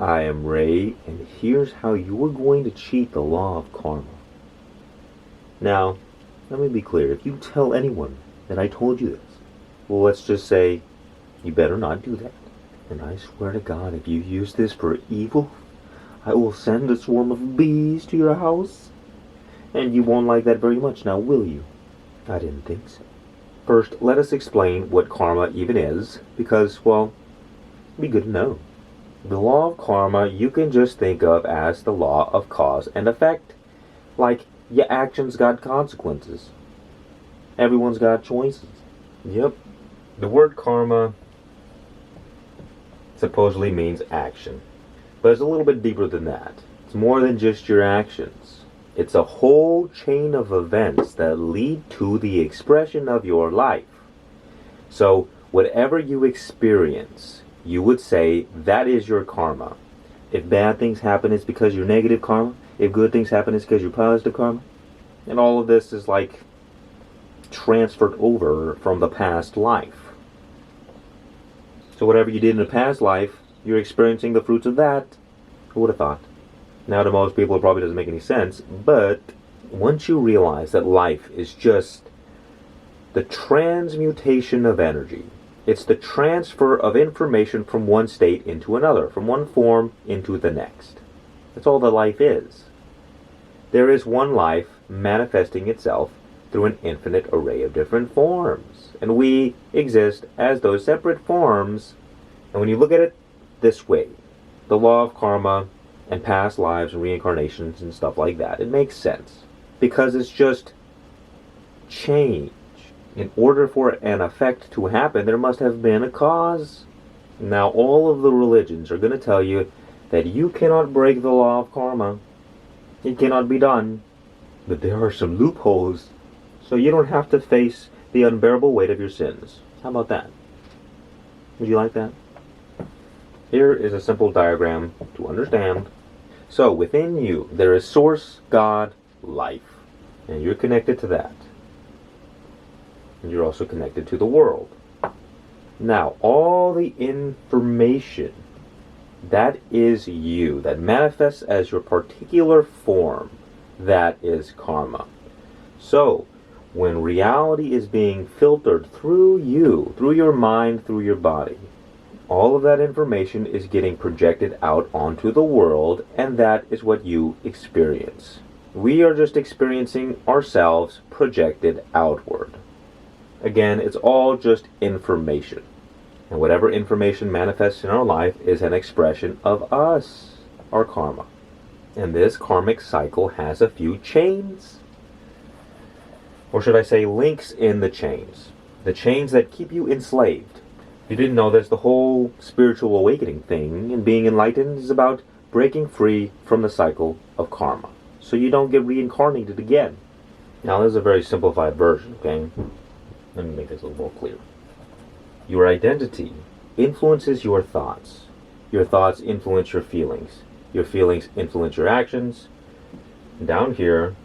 I am Ray, and here's how you are going to cheat the law of karma. Now, let me be clear. If you tell anyone that I told you this, well, let's just say you better not do that. And I swear to God, if you use this for evil, I will send a swarm of bees to your house. And you won't like that very much, now will you? I didn't think so. First, let us explain what karma even is, because, well, it'd be good to know. The law of karma you can just think of as the law of cause and effect. Like, your actions got consequences. Everyone's got choices. Yep. The word karma supposedly means action. But it's a little bit deeper than that. It's more than just your actions. It's a whole chain of events that lead to the expression of your life. So, whatever you experience, you would say that is your karma. If bad things happen, it's because you're negative karma. If good things happen, it's because you're positive karma. And all of this is like transferred over from the past life. So whatever you did in the past life, you're experiencing the fruits of that. Who would have thought? Now to most people it probably doesn't make any sense, but once you realize that life is just the transmutation of energy, it's the transfer of information from one state into another, from one form into the next. That's all that life is. There is one life manifesting itself through an infinite array of different forms. And we exist as those separate forms. And when you look at it this way, the law of karma and past lives and reincarnations and stuff like that, it makes sense. Because it's just change. In order for an effect to happen, there must have been a cause. Now, all of the religions are going to tell you that you cannot break the law of karma. It cannot be done. But there are some loopholes, so you don't have to face the unbearable weight of your sins. How about that? Would you like that? Here is a simple diagram to understand. So, within you, there is Source, God, Life. And you're connected to that. And you're also connected to the world. Now, all the information that is you, that manifests as your particular form, that is karma. So, when reality is being filtered through you, through your mind, through your body, all of that information is getting projected out onto the world, and that is what you experience. We are just experiencing ourselves projected outward. Again, it's all just information. And whatever information manifests in our life is an expression of us, our karma. And this karmic cycle has a few chains. Or should I say links in the chains. The chains that keep you enslaved. If you didn't know this, the whole spiritual awakening thing and being enlightened is about breaking free from the cycle of karma. So you don't get reincarnated again. Now this is a very simplified version, okay? Let me make this a little more clear. Your identity influences your thoughts. Your thoughts influence your feelings. Your feelings influence your actions. And down here,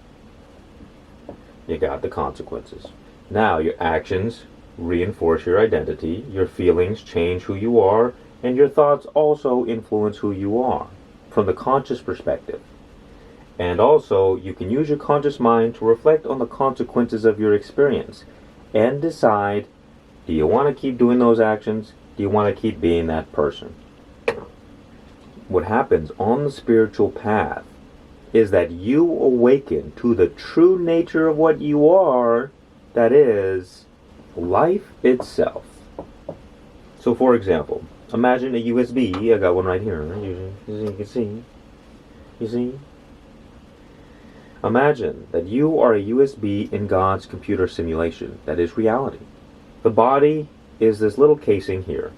you got the consequences. Now, your actions reinforce your identity. Your feelings change who you are. And your thoughts also influence who you are from the conscious perspective. And also, you can use your conscious mind to reflect on the consequences of your experience and decide, do you want to keep doing those actions? Do you want to keep being that person? What happens on the spiritual path is that you awaken to the true nature of what you are, that is, life itself. So for example, imagine a USB. I got one right here. You can see. You see? Imagine that you are a USB in God's computer simulation. That is reality. The body is this little casing here.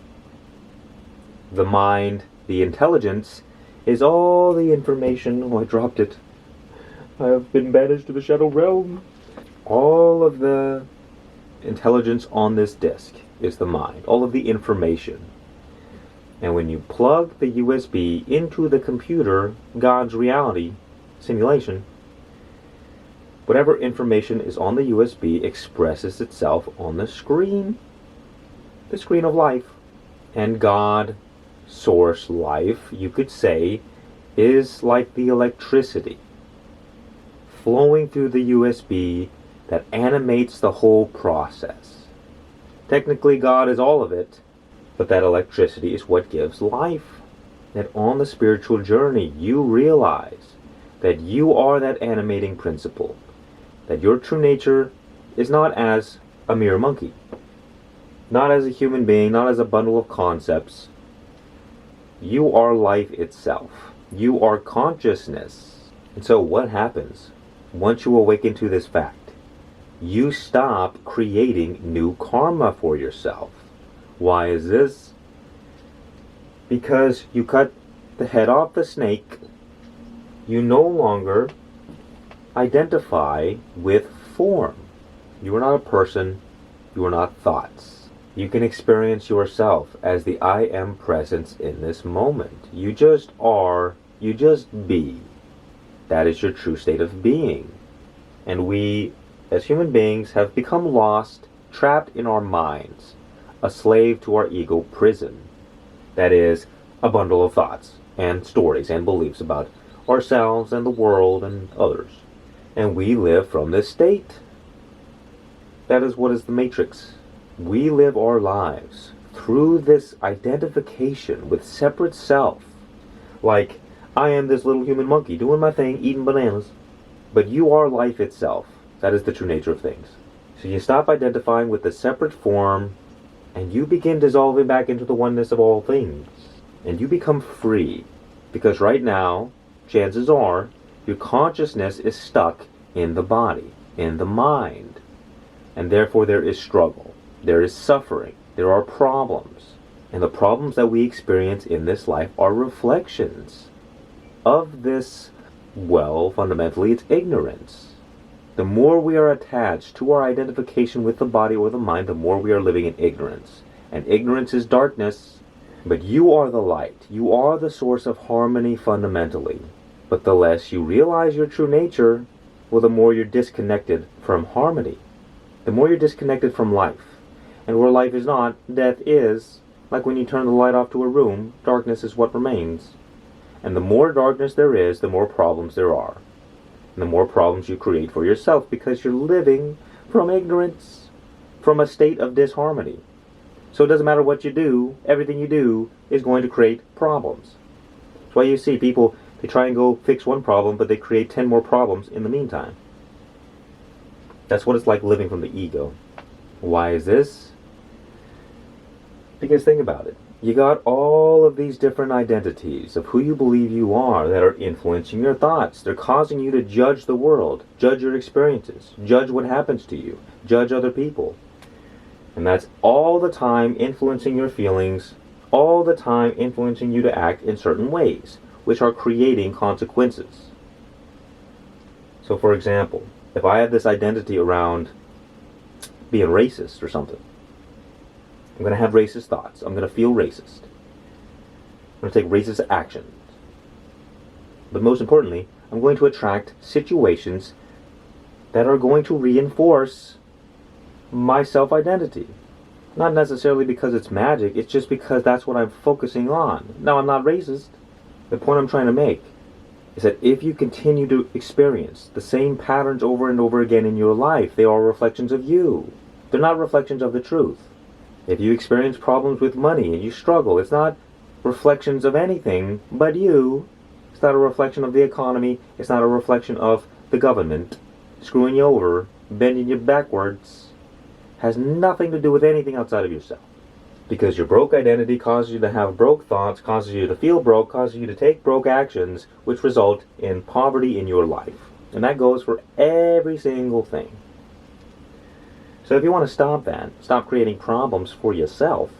The mind, the intelligence, is all the information. Oh, I dropped it. I have been banished to the shadow realm. All of the intelligence on this disk is the mind. All of the information. And when you plug the USB into the computer, God's reality simulation, whatever information is on the USB expresses itself on the screen of life. And God source life, you could say, is like the electricity flowing through the USB that animates the whole process. Technically, God is all of it, but that electricity is what gives life. That on the spiritual journey, you realize that you are that animating principle, that your true nature is not as a mere monkey, not as a human being, not as a bundle of concepts. You are life itself. You are consciousness. And so what happens once you awaken to this fact? You stop creating new karma for yourself. Why is this? Because you cut the head off the snake. You no longer identify with form. You are not a person. You are not thoughts. You can experience yourself as the I am presence in this moment. You just are. You just be. That is your true state of being. And we, as human beings, have become lost, trapped in our minds, a slave to our ego prison. That is, a bundle of thoughts and stories and beliefs about ourselves and the world and others. And we live from this state. That is what is the matrix. We live our lives through this identification with separate self. Like, I am this little human monkey doing my thing, eating bananas. But you are life itself. That is the true nature of things. So you stop identifying with the separate form, and you begin dissolving back into the oneness of all things. And you become free. Because right now, chances are, your consciousness is stuck in the body, in the mind. And therefore there is struggle. There is suffering. There are problems. And the problems that we experience in this life are reflections of this, well, fundamentally it's ignorance. The more we are attached to our identification with the body or the mind, the more we are living in ignorance. And ignorance is darkness. But you are the light. You are the source of harmony fundamentally. But the less you realize your true nature, well, the more you're disconnected from harmony. The more you're disconnected from life. And where life is not, death is. Like when you turn the light off to a room, darkness is what remains. And the more darkness there is, the more problems there are. And the more problems you create for yourself because you're living from ignorance, from a state of disharmony. So it doesn't matter what you do, everything you do is going to create problems. That's why you see people, they try and go fix one problem, but they create 10 more problems in the meantime. That's what it's like living from the ego. Why is this? Because think about it. You got all of these different identities of who you believe you are that are influencing your thoughts. They're causing you to judge the world, judge your experiences, judge what happens to you, judge other people. And that's all the time influencing your feelings, all the time influencing you to act in certain ways, which are creating consequences. So for example, if I have this identity around being racist or something, I'm going to have racist thoughts. I'm going to feel racist. I'm going to take racist actions. But most importantly, I'm going to attract situations that are going to reinforce my self-identity. Not necessarily because it's magic, it's just because that's what I'm focusing on. Now, I'm not racist. The point I'm trying to make is that if you continue to experience the same patterns over and over again in your life, they are reflections of you. They're not reflections of the truth. If you experience problems with money and you struggle, it's not reflections of anything but you. It's not a reflection of the economy. It's not a reflection of the government screwing you over, bending you backwards. Has nothing to do with anything outside of yourself. Because your broke identity causes you to have broke thoughts, causes you to feel broke, causes you to take broke actions, which result in poverty in your life. And that goes for every single thing. So if you want to stop that, stop creating problems for yourself,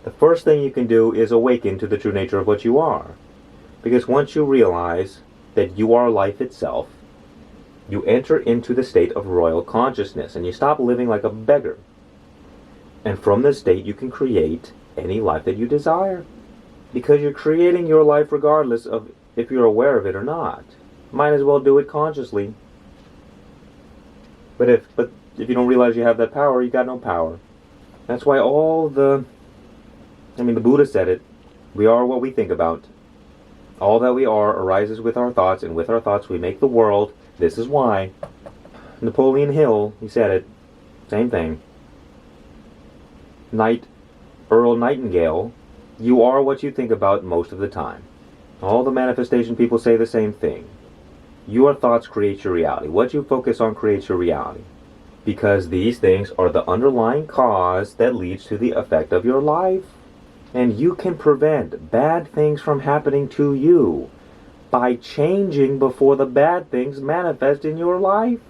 the first thing you can do is awaken to the true nature of what you are. Because once you realize that you are life itself, you enter into the state of royal consciousness and you stop living like a beggar. And from this state you can create any life that you desire. Because you're creating your life regardless of if you're aware of it or not. Might as well do it consciously. But if you don't realize you have that power, you got no power. That's why all the I mean, the Buddha said it. We are what we think about. All that we are arises with our thoughts, and with our thoughts we make the world. This is why. Napoleon Hill, he said it. Same thing. Earl Nightingale, you are what you think about most of the time. All the manifestation people say the same thing. Your thoughts create your reality. What you focus on creates your reality. Because these things are the underlying cause that leads to the effect of your life. And you can prevent bad things from happening to you by changing before the bad things manifest in your life.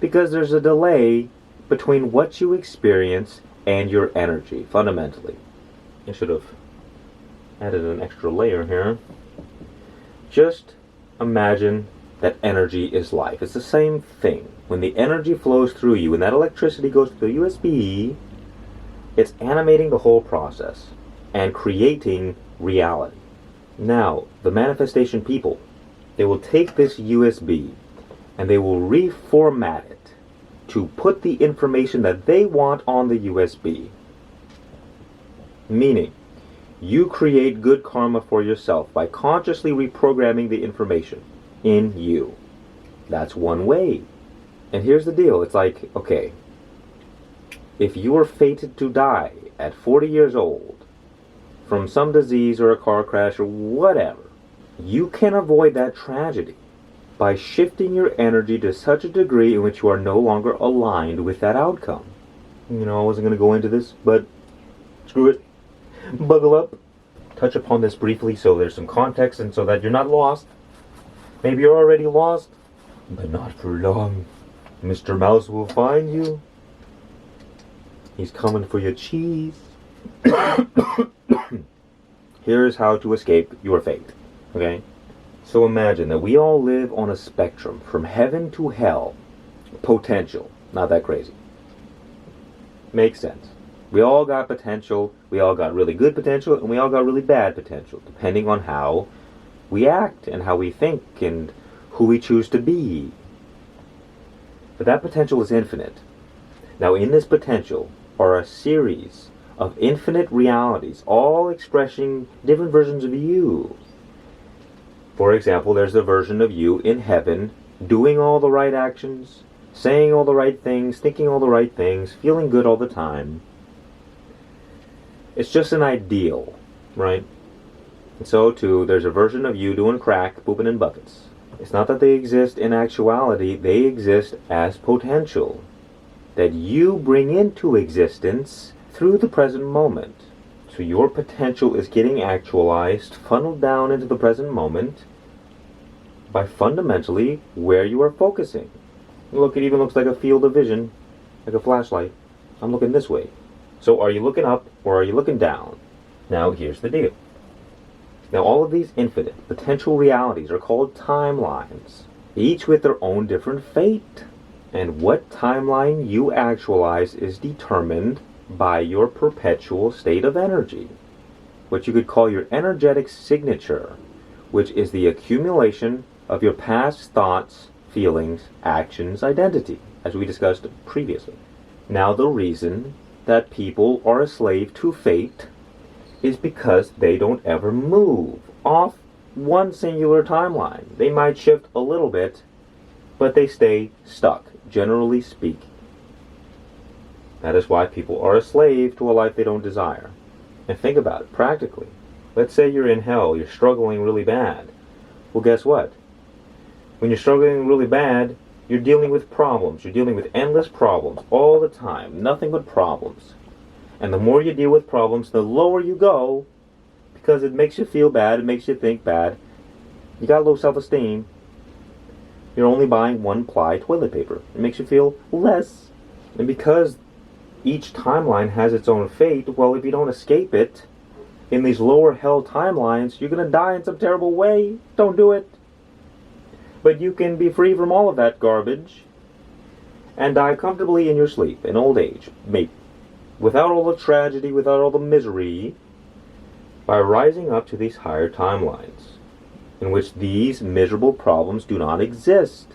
Because there's a delay between what you experience and your energy, fundamentally. I should have added an extra layer here. Just imagine that energy is life. It's the same thing. When the energy flows through you, when that electricity goes through the USB, it's animating the whole process and creating reality. Now, the manifestation people, they will take this USB and they will reformat it to put the information that they want on the USB. Meaning, you create good karma for yourself by consciously reprogramming the information in you. That's one way. And here's the deal. It's like, okay, if you are fated to die at 40 years old from some disease or a car crash or whatever, you can avoid that tragedy by shifting your energy to such a degree in which you are no longer aligned with that outcome. You know, I wasn't going to go into this, but screw it. Buckle up. Touch upon this briefly so there's some context and so that you're not lost. Maybe you're already lost, but not for long. Mr. Mouse will find you. He's coming for your cheese. Here's how to escape your fate. Okay? So imagine that we all live on a spectrum from heaven to hell. Potential. Not that crazy. Makes sense. We all got potential. We all got really good potential, and we all got really bad potential, depending on how we act and how we think and who we choose to be. But that potential is infinite. Now, in this potential are a series of infinite realities, all expressing different versions of you. For example, there's a version of you in heaven doing all the right actions, saying all the right things, thinking all the right things, feeling good all the time. It's just an ideal, right? And so, too, there's a version of you doing crack, pooping in buckets. It's not that they exist in actuality, they exist as potential that you bring into existence through the present moment. So your potential is getting actualized, funneled down into the present moment by fundamentally where you are focusing. Look, it even looks like a field of vision, like a flashlight. I'm looking this way. So are you looking up or are you looking down? Now here's the deal. Now all of these infinite potential realities are called timelines, each with their own different fate. And what timeline you actualize is determined by your perpetual state of energy, what you could call your energetic signature, which is the accumulation of your past thoughts, feelings, actions, identity, as we discussed previously. Now the reason that people are a slave to fate is because they don't ever move off one singular timeline. They might shift a little bit, but they stay stuck, generally speaking. That is why people are a slave to a life they don't desire. And think about it practically. Let's say you're in hell, you're struggling really bad. Well, guess what? When you're struggling really bad, you're dealing with problems. You're dealing with endless problems all the time. Nothing but problems. And the more you deal with problems, the lower you go, because it makes you feel bad, it makes you think bad. You got low self-esteem. You're only buying one-ply toilet paper. It makes you feel less. And because each timeline has its own fate, well, if you don't escape it, in these lower hell timelines, you're going to die in some terrible way. Don't do it. But you can be free from all of that garbage and die comfortably in your sleep, in old age, maybe, without all the tragedy, without all the misery, by rising up to these higher timelines, in which these miserable problems do not exist.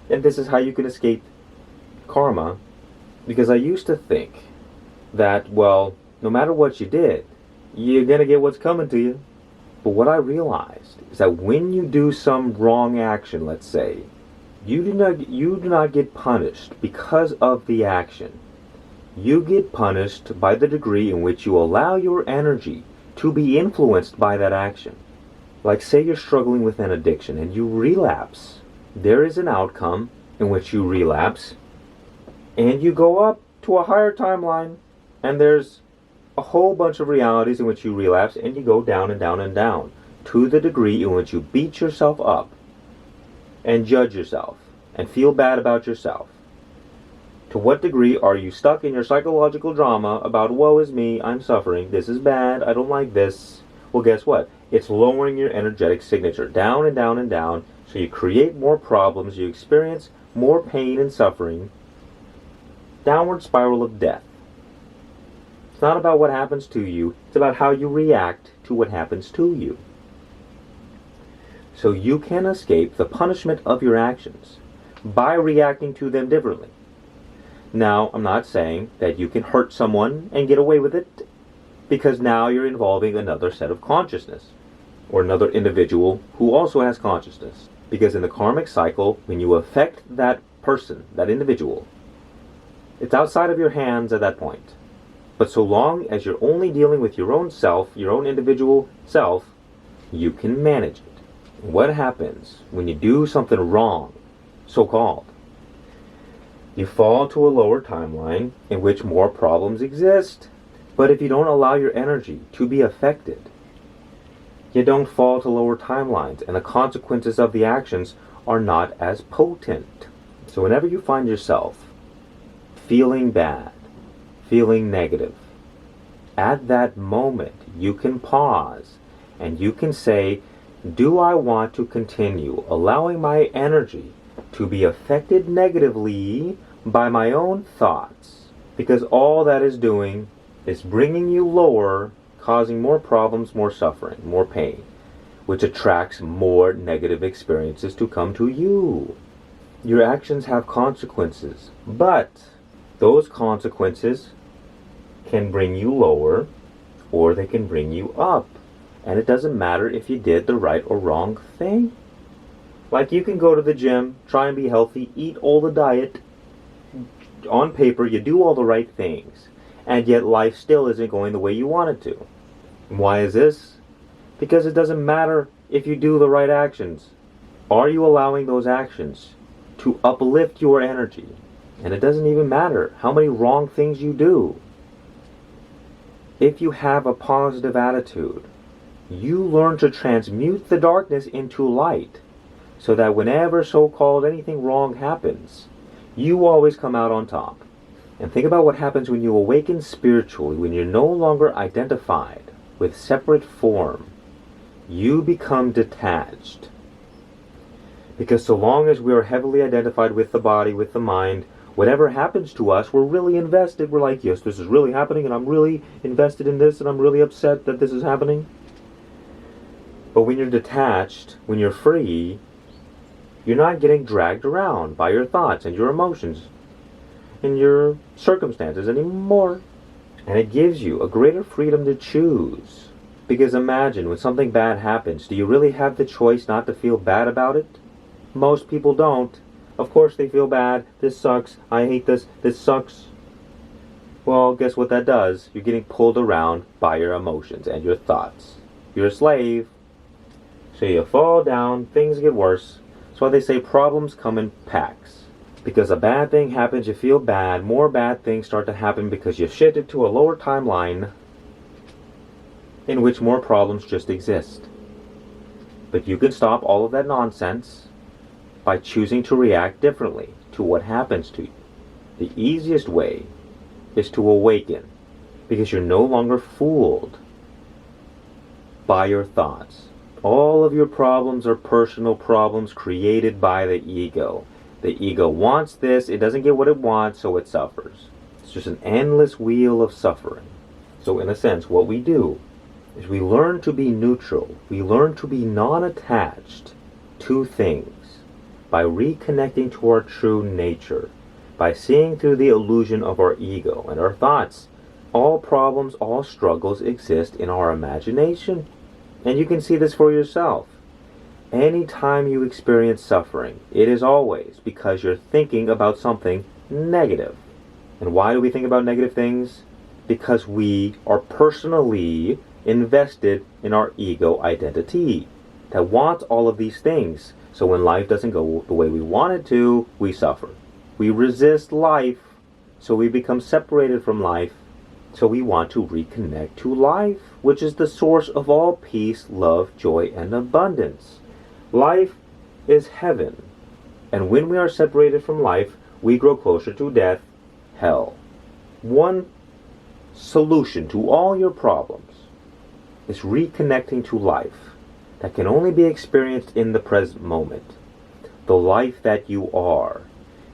And this is how you can escape karma, because I used to think that, well, no matter what you did, you're going to get what's coming to you. But what I realized is that when you do some wrong action, let's say, you do not get punished because of the action. You get punished by the degree in which you allow your energy to be influenced by that action. Like say you're struggling with an addiction and you relapse. There is an outcome in which you relapse and you go up to a higher timeline, and there's a whole bunch of realities in which you relapse and you go down and down and down to the degree in which you beat yourself up and judge yourself and feel bad about yourself. To what degree are you stuck in your psychological drama about woe is me, I'm suffering, this is bad, I don't like this? Well, guess what? It's lowering your energetic signature down and down and down, so you create more problems, you experience more pain and suffering. Downward spiral of death. It's not about what happens to you, it's about how you react to what happens to you. So you can escape the punishment of your actions by reacting to them differently. Now, I'm not saying that you can hurt someone and get away with it, because now you're involving another set of consciousness, or another individual who also has consciousness. Because in the karmic cycle, when you affect that person, that individual, it's outside of your hands at that point. But so long as you're only dealing with your own self, your own individual self, you can manage it. What happens when you do something wrong, so-called? You fall to a lower timeline in which more problems exist. But if you don't allow your energy to be affected, you don't fall to lower timelines, and the consequences of the actions are not as potent. So whenever you find yourself feeling bad, feeling negative, at that moment you can pause and you can say, do I want to continue allowing my energy to be affected negatively by my own thoughts? Because all that is doing is bringing you lower, causing more problems, more suffering, more pain, which attracts more negative experiences to come to you. Your actions have consequences, but those consequences can bring you lower or they can bring you up. And it doesn't matter if you did the right or wrong thing. Like you can go to the gym, try and be healthy, eat all the diet. On paper, you do all the right things. And yet life still isn't going the way you want it to. Why is this? Because it doesn't matter if you do the right actions. Are you allowing those actions to uplift your energy? And it doesn't even matter how many wrong things you do. If you have a positive attitude, you learn to transmute the darkness into light, so that whenever so-called anything wrong happens, you always come out on top. And think about what happens when you awaken spiritually, when you're no longer identified with separate form. You become detached. Because so long as we are heavily identified with the body, with the mind, whatever happens to us, we're really invested. We're like, yes, this is really happening, and I'm really invested in this, and I'm really upset that this is happening. But when you're detached, when you're free, you're not getting dragged around by your thoughts and your emotions and your circumstances anymore. And it gives you a greater freedom to choose. Because imagine, when something bad happens, do you really have the choice not to feel bad about it? Most people don't. Of course they feel bad. This sucks. I hate this. This sucks. Well, guess what that does? You're getting pulled around by your emotions and your thoughts. You're a slave. So you fall down, things get worse. That's why they say problems come in packs. Because a bad thing happens, you feel bad. More bad things start to happen because you shifted to a lower timeline in which more problems just exist. But you can stop all of that nonsense by choosing to react differently to what happens to you. The easiest way is to awaken, because you're no longer fooled by your thoughts. All of your problems are personal problems created by the ego. The ego wants this, it doesn't get what it wants, so it suffers. It's just an endless wheel of suffering. So in a sense, what we do is we learn to be neutral. We learn to be non-attached to things by reconnecting to our true nature, by seeing through the illusion of our ego and our thoughts All problems, all struggles exist in our imagination. And you can see this for yourself. Anytime you experience suffering, it is always because you're thinking about something negative. And why do we think about negative things? Because we are personally invested in our ego identity that wants all of these things. So when life doesn't go the way we want it to, we suffer. We resist life, so we become separated from life. So we want to reconnect to life, which is the source of all peace, love, joy, and abundance. Life is heaven. And when we are separated from life, we grow closer to death, hell. One solution to all your problems is reconnecting to life that can only be experienced in the present moment. The life that you are,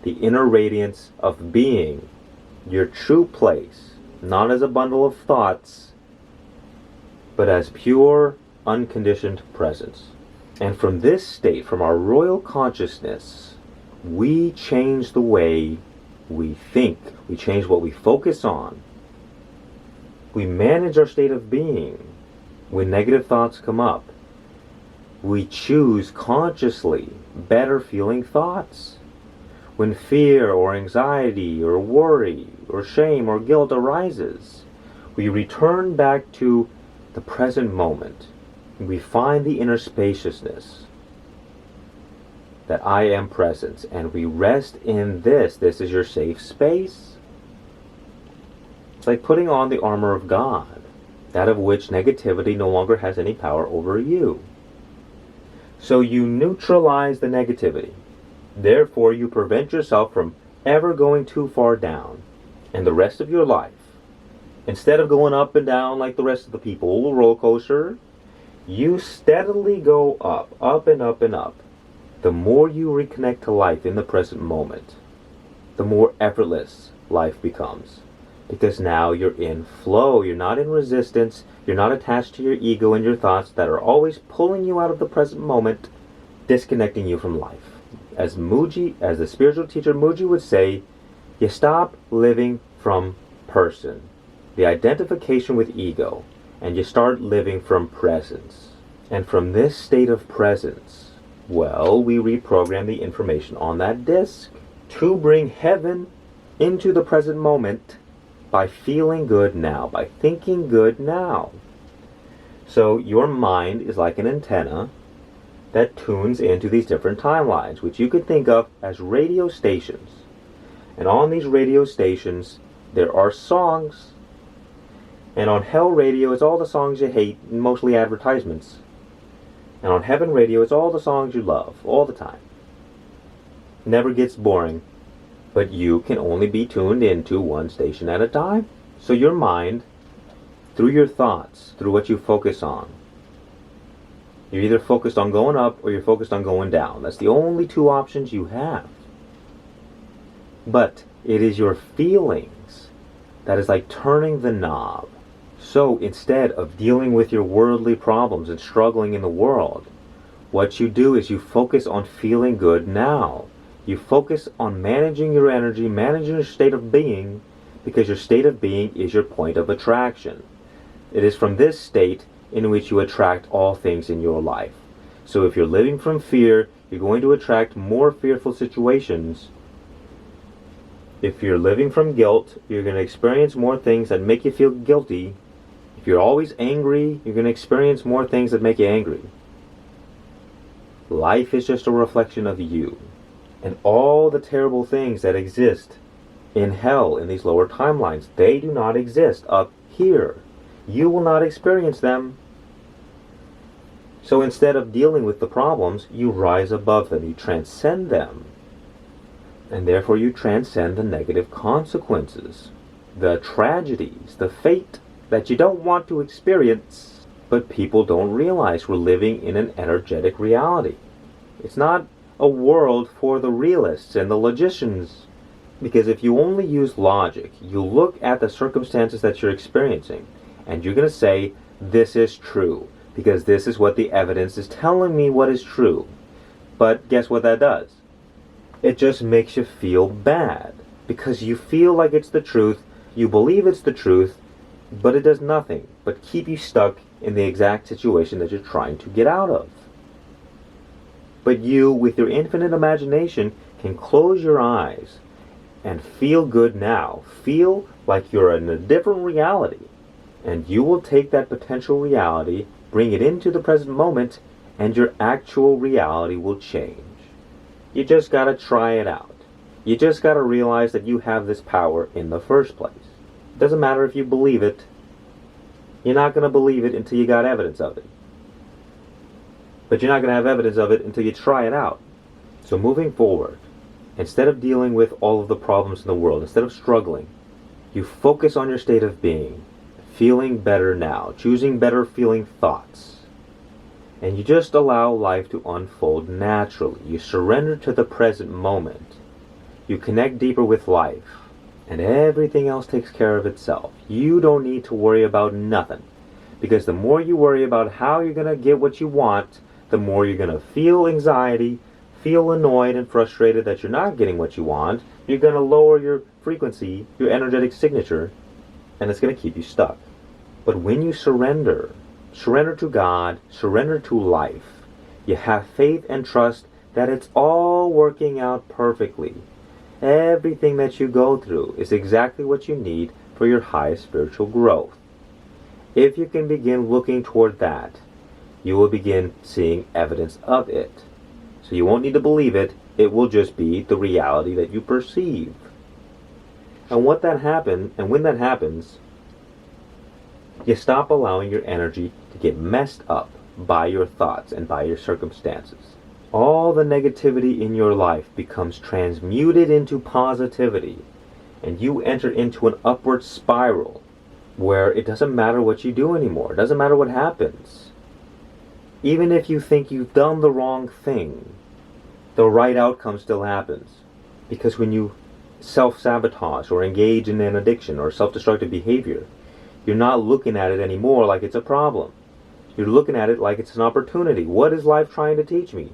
the inner radiance of being, your true place, not as a bundle of thoughts, but as pure, unconditioned presence. And from this state, from our royal consciousness, we change the way we think. We change what we focus on. We manage our state of being. When negative thoughts come up, we choose consciously better feeling thoughts. When fear or anxiety or worry or shame or guilt arises, we return back to the present moment. We find the inner spaciousness that I am present, and we rest in this. This is your safe space. It's like putting on the armor of God, that of which negativity no longer has any power over you. So you neutralize the negativity. Therefore, you prevent yourself from ever going too far down. And the rest of your life, instead of going up and down like the rest of the people, roller coaster, you steadily go up and up and up. The more you reconnect to life in the present moment, the more effortless life becomes. Because now you're in flow, you're not in resistance, you're not attached to your ego and your thoughts that are always pulling you out of the present moment, disconnecting you from life. As the spiritual teacher Muji would say, you stop living from person, the identification with ego, and you start living from presence. And from this state of presence, well, we reprogram the information on that disc to bring heaven into the present moment by feeling good now, by thinking good now. So your mind is like an antenna that tunes into these different timelines, which you could think of as radio stations. And on these radio stations, there are songs. And on Hell Radio, it's all the songs you hate, mostly advertisements. And on Heaven Radio, it's all the songs you love, all the time. Never gets boring. But you can only be tuned into one station at a time. So your mind, through your thoughts, through what you focus on, you're either focused on going up or you're focused on going down. That's the only two options you have. But it is your feelings that is like turning the knob. So instead of dealing with your worldly problems and struggling in the world, what you do is you focus on feeling good now. You focus on managing your energy, managing your state of being, because your state of being is your point of attraction. It is from this state in which you attract all things in your life. So if you're living from fear, you're going to attract more fearful situations. If you're living from guilt, you're going to experience more things that make you feel guilty. If you're always angry, you're going to experience more things that make you angry. Life is just a reflection of you. And all the terrible things that exist in hell, in these lower timelines, they do not exist up here. You will not experience them. So instead of dealing with the problems, you rise above them. You transcend them. And therefore you transcend the negative consequences, the tragedies, the fate that you don't want to experience. But people don't realize we're living in an energetic reality. It's not a world for the realists and the logicians. Because if you only use logic, you look at the circumstances that you're experiencing, and you're going to say, this is true, because this is what the evidence is telling me what is true. But guess what that does? It just makes you feel bad, because you feel like it's the truth, you believe it's the truth, but it does nothing but keep you stuck in the exact situation that you're trying to get out of. But you, with your infinite imagination, can close your eyes and feel good now. Feel like you're in a different reality. And you will take that potential reality, bring it into the present moment, and your actual reality will change. You just gotta try it out. You just gotta realize that you have this power in the first place. It doesn't matter if you believe it. You're not gonna believe it until you got evidence of it. But you're not gonna have evidence of it until you try it out. So moving forward, instead of dealing with all of the problems in the world, instead of struggling, you focus on your state of being, feeling better now, choosing better feeling thoughts. And you just allow life to unfold naturally. You surrender to the present moment. You connect deeper with life. And everything else takes care of itself. You don't need to worry about nothing. Because the more you worry about how you're going to get what you want, the more you're going to feel anxiety, feel annoyed and frustrated that you're not getting what you want. You're going to lower your frequency, your energetic signature, and it's going to keep you stuck. But when you surrender to God, surrender to life, you have faith and trust that it's all working out perfectly. Everything that you go through is exactly what you need for your highest spiritual growth. If you can begin looking toward that, you will begin seeing evidence of it. So you won't need to believe it, it will just be the reality that you perceive. And when that happens, you stop allowing your energy to get messed up by your thoughts and by your circumstances. All the negativity in your life becomes transmuted into positivity, and you enter into an upward spiral where it doesn't matter what you do anymore. It doesn't matter what happens. Even if you think you've done the wrong thing, the right outcome still happens. Because when you self-sabotage or engage in an addiction or self-destructive behavior, you're not looking at it anymore like it's a problem. You're looking at it like it's an opportunity. What is life trying to teach me?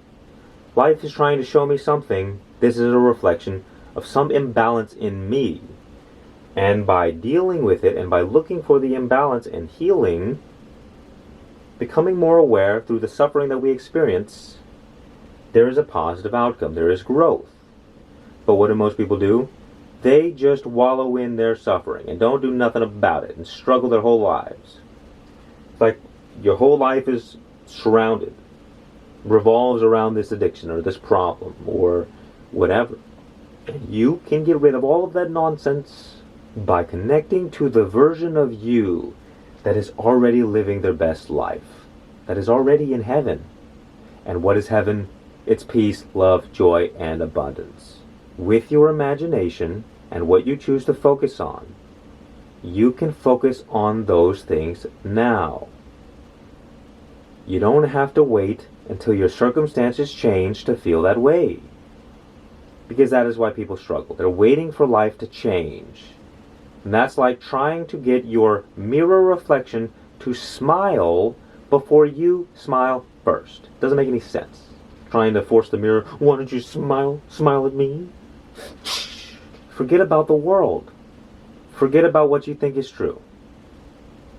Life is trying to show me something. This is a reflection of some imbalance in me. And by dealing with it and by looking for the imbalance and healing, becoming more aware through the suffering that we experience, there is a positive outcome. There is growth. But what do most people do? They just wallow in their suffering and don't do nothing about it and struggle their whole lives. It's like your whole life is revolves around this addiction or this problem or whatever. And you can get rid of all of that nonsense by connecting to the version of you that is already living their best life, that is already in heaven. And what is heaven? It's peace, love, joy, and abundance. With your imagination and what you choose to focus on, you can focus on those things now. You don't have to wait until your circumstances change to feel that way. Because that is why people struggle. They're waiting for life to change. And that's like trying to get your mirror reflection to smile before you smile first. Doesn't make any sense. Trying to force the mirror, why don't you smile? Smile at me? Forget about the world. Forget about what you think is true.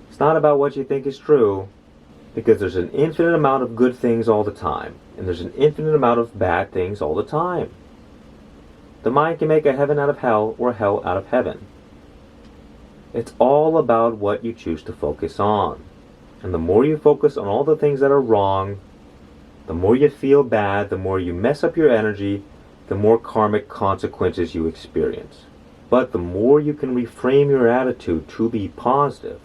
It's not about what you think is true, because there's an infinite amount of good things all the time, and there's an infinite amount of bad things all the time. The mind can make a heaven out of hell or a hell out of heaven. It's all about what you choose to focus on. And the more you focus on all the things that are wrong, the more you feel bad, the more you mess up your energy, the more karmic consequences you experience. But the more you can reframe your attitude to be positive,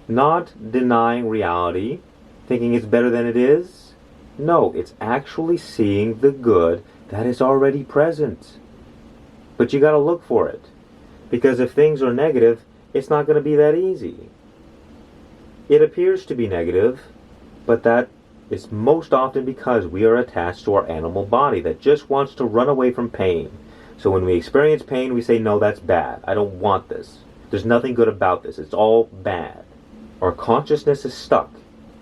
not denying reality, thinking it's better than it is. No, it's actually seeing the good that is already present. But you gotta look for it. Because if things are negative, it's not going to be that easy. It appears to be negative, but that is most often because we are attached to our animal body that just wants to run away from pain. So when we experience pain, we say, no, that's bad. I don't want this. There's nothing good about this. It's all bad. Our consciousness is stuck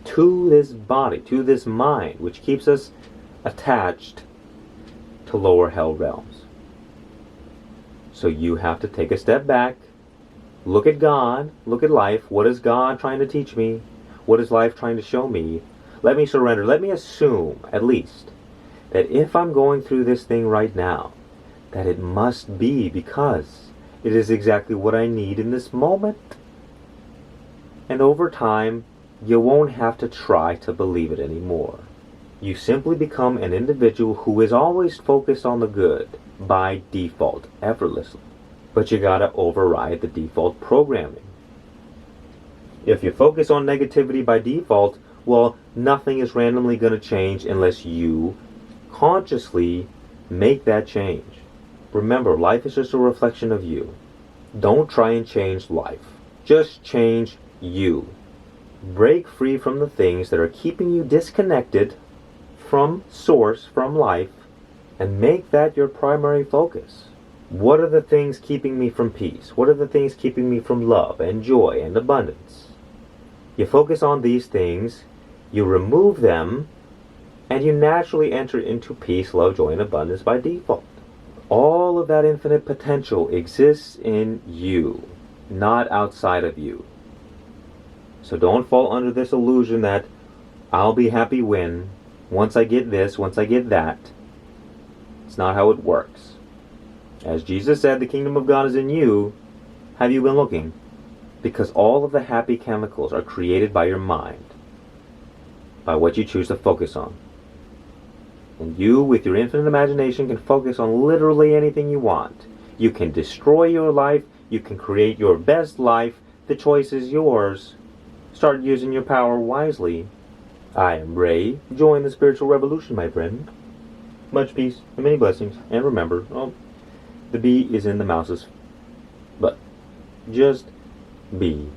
to this body, to this mind, which keeps us attached to lower hell realms. So you have to take a step back Look at God, look at life. What is God trying to teach me? What is life trying to show me? Let me surrender. Let me assume, at least, that if I'm going through this thing right now, that it must be because it is exactly what I need in this moment. And over time, you won't have to try to believe it anymore. You simply become an individual who is always focused on the good by default, effortlessly. But you gotta override the default programming. If you focus on negativity by default, well, nothing is randomly gonna change unless you consciously make that change. Remember, life is just a reflection of you. Don't try and change life. Just change you. Break free from the things that are keeping you disconnected from source, from life, and make that your primary focus. What are the things keeping me from peace? What are the things keeping me from love and joy and abundance? You focus on these things, you remove them, and you naturally enter into peace, love, joy, and abundance by default. All of that infinite potential exists in you, not outside of you. So don't fall under this illusion that I'll be happy when, once I get this, once I get that. It's not how it works. As Jesus said, the kingdom of God is in you. Have you been looking? Because all of the happy chemicals are created by your mind, by what you choose to focus on. And you, with your infinite imagination, can focus on literally anything you want. You can destroy your life. You can create your best life. The choice is yours. Start using your power wisely. I am Ray. Join the spiritual revolution, my friend. Much peace and many blessings. And remember, the bee is in the mouse's butt. Just be.